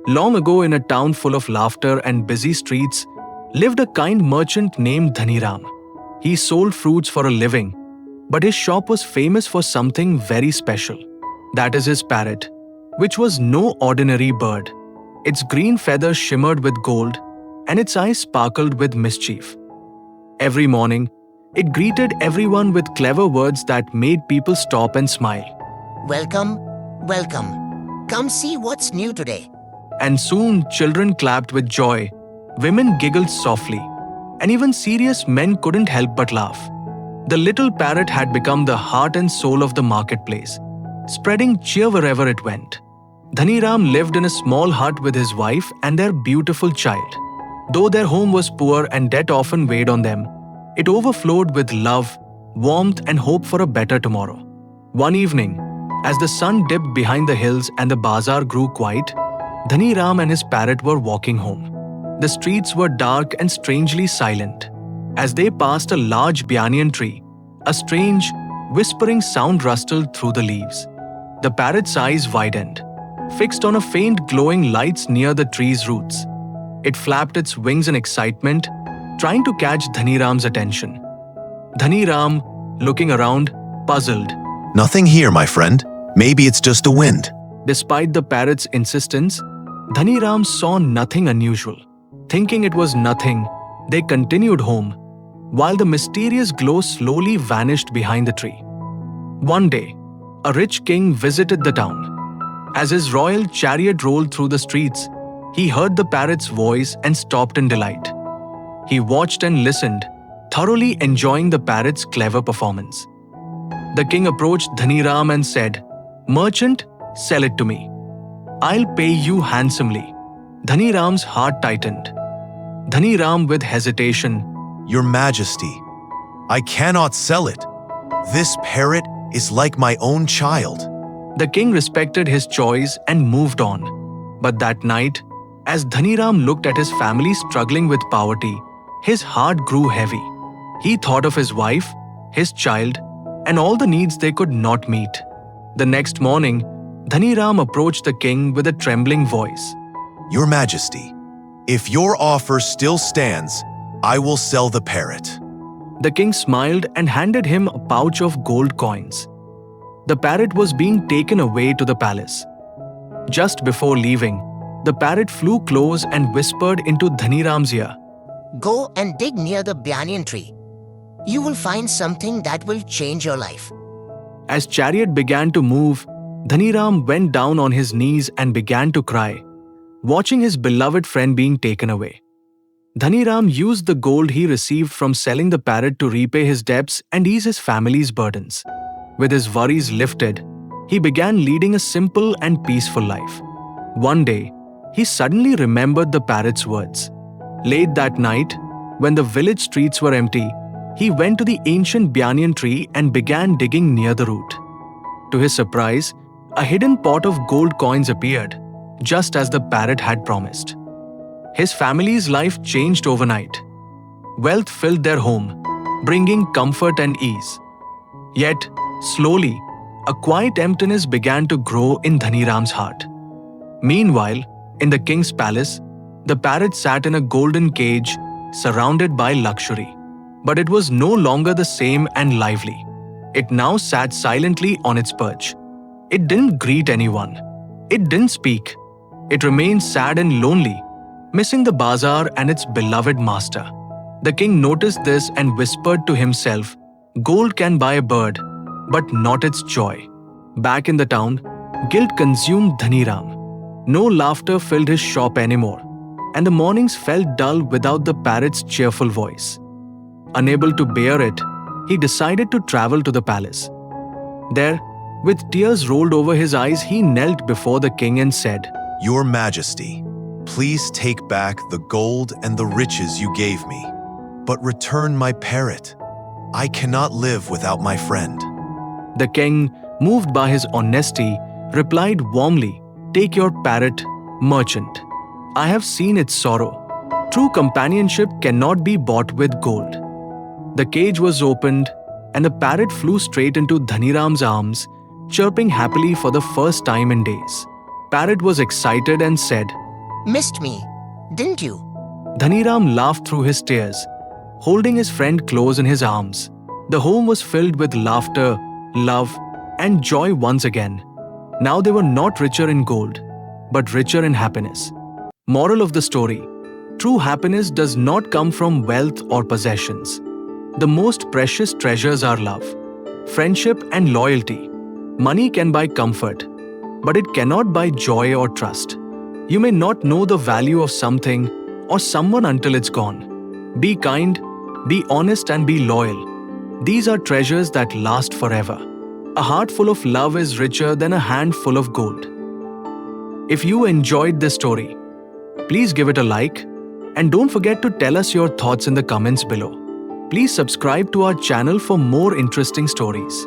Long ago, in a town full of laughter and busy streets, lived a kind merchant named Dhaniram. He sold fruits for a living, but his shop was famous for something very special. That is his parrot, which was no ordinary bird. Its green feathers shimmered with gold, and its eyes sparkled with mischief. Every morning, it greeted everyone with clever words that made people stop and smile. Welcome, welcome. Come see what's new today. And soon children clapped with joy, women giggled softly, and even serious men couldn't help but laugh. The little parrot had become the heart and soul of the marketplace, spreading cheer wherever it went. Dhaniram lived in a small hut with his wife and their beautiful child. Though their home was poor and debt often weighed on them, it overflowed with love, warmth, and hope for a better tomorrow. One evening, as the sun dipped behind the hills and the bazaar grew quiet, Dhaniram and his parrot were walking home. The streets were dark and strangely silent. As they passed a large banyan tree, a strange, whispering sound rustled through the leaves. The parrot's eyes widened, fixed on a faint glowing lights near the tree's roots. It flapped its wings in excitement, trying to catch Dhaniram's attention. Dhaniram, looking around, puzzled. Nothing here, my friend. Maybe it's just the wind. Despite the parrot's insistence, Dhaniram saw nothing unusual. Thinking it was nothing, they continued home, while the mysterious glow slowly vanished behind the tree. One day, a rich king visited the town. As his royal chariot rolled through the streets, he heard the parrot's voice and stopped in delight. He watched and listened, thoroughly enjoying the parrot's clever performance. The king approached Dhaniram and said, "Merchant, sell it to me. I'll pay you handsomely." Dhaniram's heart tightened. Dhaniram, with hesitation, Your Majesty, I cannot sell it. This parrot is like my own child. The king respected his choice and moved on. But that night, as Dhaniram looked at his family struggling with poverty, his heart grew heavy. He thought of his wife, his child, and all the needs they could not meet. The next morning, Dhaniram approached the king with a trembling voice. Your Majesty, if your offer still stands, I will sell the parrot. The king smiled and handed him a pouch of gold coins. The parrot was being taken away to the palace. Just before leaving, the parrot flew close and whispered into Dhaniram's ear. Go and dig near the banyan tree. You will find something that will change your life. As chariot began to move, Dhaniram went down on his knees and began to cry, watching his beloved friend being taken away. Dhaniram used the gold he received from selling the parrot to repay his debts and ease his family's burdens. With his worries lifted, he began leading a simple and peaceful life. One day, he suddenly remembered the parrot's words. Late that night, when the village streets were empty, he went to the ancient banyan tree and began digging near the root. To his surprise, a hidden pot of gold coins appeared, just as the parrot had promised. His family's life changed overnight. Wealth filled their home, bringing comfort and ease. Yet, slowly, a quiet emptiness began to grow in Dhaniram's heart. Meanwhile, in the king's palace, the parrot sat in a golden cage, surrounded by luxury. But it was no longer the same and lively. It now sat silently on its perch. It didn't greet anyone. It didn't speak. It remained sad and lonely, missing the bazaar and its beloved master. The king noticed this and whispered to himself, "Gold can buy a bird, but not its joy." Back in the town, guilt consumed Dhaniram. No laughter filled his shop anymore, and the mornings felt dull without the parrot's cheerful voice. Unable to bear it, he decided to travel to the palace. There, with tears rolled over his eyes, he knelt before the king and said, Your Majesty, please take back the gold and the riches you gave me, but return my parrot. I cannot live without my friend. The king, moved by his honesty, replied warmly, "Take your parrot, merchant. I have seen its sorrow. True companionship cannot be bought with gold." The cage was opened, and the parrot flew straight into Dhaniram's arms, chirping happily for the first time in days. Parrot was excited and said, Missed me, didn't you? Dhaniram laughed through his tears, holding his friend close in his arms. The home was filled with laughter, love, and joy once again. Now they were not richer in gold, but richer in happiness. Moral of the story: true happiness does not come from wealth or possessions. The most precious treasures are love, friendship, and loyalty. Money can buy comfort, but it cannot buy joy or trust. You may not know the value of something or someone until it's gone. Be kind, be honest, and be loyal. These are treasures that last forever. A heart full of love is richer than a hand full of gold. If you enjoyed this story, please give it a like and don't forget to tell us your thoughts in the comments below. Please subscribe to our channel for more interesting stories.